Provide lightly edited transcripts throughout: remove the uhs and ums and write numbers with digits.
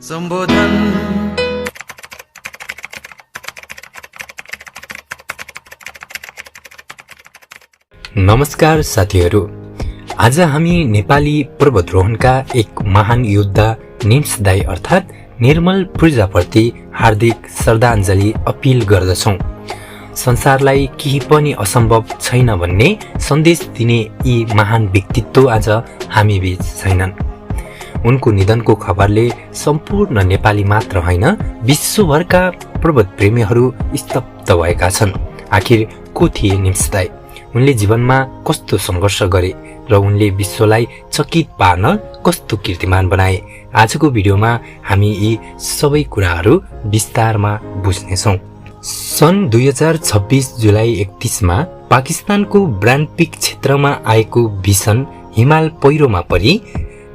सम्बोधन। नमस्कार साथीहरू, आज हामी नेपाली पर्वतारोहणका एक महान योद्धा निम्स दाई अर्थात् निर्मल पूर्जाप्रति हार्दिक श्रद्धाञ्जली अपिल गर्दछौँ। संसारलाई केही पनि असम्भव छैन भन्ने सन्देश दिने यी महान व्यक्तित्व आज हामी बीच छैनन्। उनको निधनको खबरले सम्पूर्ण नेपाली मात्र होइन, विश्वभरका पर्वत प्रेमीहरू स्तब्ध भएका छन्। आखिर को थिए निम्स दाई? उनले जीवनमा कस्तो सङ्घर्ष गरे र उनले विश्वलाई चकित पार्न कस्तो कीर्तिमान बनाए? आजको भिडियोमा हामी यी सबै कुराहरू विस्तारमा बुझ्नेछौँ। सन् 2026 जुलाई 31 पाकिस्तानको ब्रान्डपिक क्षेत्रमा आएको भीषण हिमाल पहिरोमा परि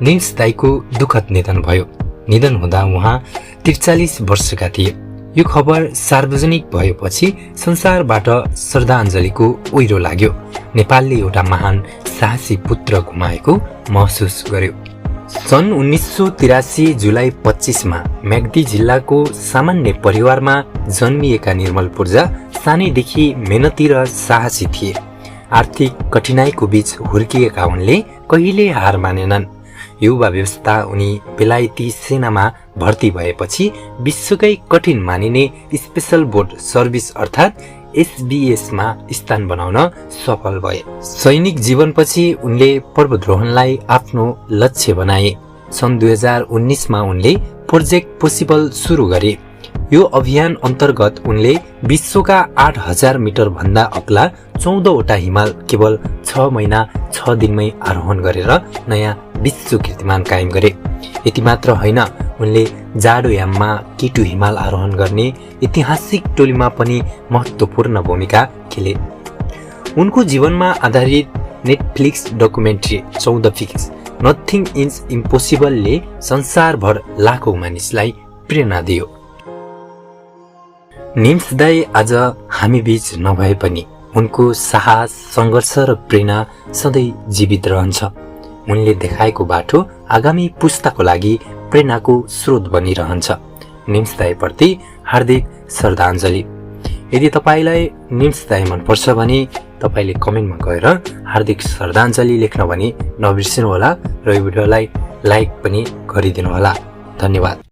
निम्स दाईको दुःखद निधन भयो। निधन हुँदा उहाँ 43 वर्षका थिए। यो खबर सार्वजनिक भएपछि संसारबाट श्रद्धाञ्जलीको ओइरो लाग्यो। नेपालले एउटा महान साहसी पुत्र गुमाएको महसुस गर्यो। सन् 1983 जुलाई 25 म्याग्दी जिल्लाको सामान्य परिवारमा जन्मिएका निर्मल पूर्जा सानैदेखि मेहनती र साहसी थिए। आर्थिक कठिनाईको बीच हुर्किएका उनले कहिले हार मानेनन्। युवा व्यवस्था उनी बेलायती सेनामा भर्ती भएपछि विश्वकै कठिन मानिने स्पेशल बोर्ड सर्भिस अर्थात् SBS मा स्थान बनाउन सफल भए। सैनिक जीवनपछि उनले पर्वतारोहणलाई आफ्नो लक्ष्य बनाए। सन् 2019 उनले प्रोजेक्ट पोसिबल सुरु गरे। यो अभियान अन्तर्गत उनले विश्वका 8000 मिटर भन्दा अग्ला 14वटा हिमाल केवल 6 महिना 6 दिनमै आरोहण गरेर नयाँ विश्व कीर्तिमान कायम गरे। यति मात्र होइन, उनले जाडो याममा K2 हिमाल आरोहण गर्ने ऐतिहासिक टोलीमा पनि महत्त्वपूर्ण भूमिका खेले। उनको जीवनमा आधारित Netflix documentary 14 peaks nothing is इम्पोसिबलले संसारभर लाखौं मानिसलाई प्रेरणा दियो। निम्स दाई आज हामी बीच नभए पनि उनको साहस, सङ्घर्ष र प्रेरणा सधैँ जीवित रहन्छ। उनले देखाएको बाटो आगामी पुस्ताको लागि प्रेरणाको स्रोत बनिरहन्छ। निम्स दाईप्रति हार्दिक श्रद्धाञ्जली। यदि तपाईँलाई निम्स दाई मनपर्छ भने तपाईँले कमेन्टमा गएर हार्दिक श्रद्धाञ्जली लेख्न भने नबिर्सिनुहोला र यो भिडियोलाई लाइक पनि गरिदिनुहोला। धन्यवाद।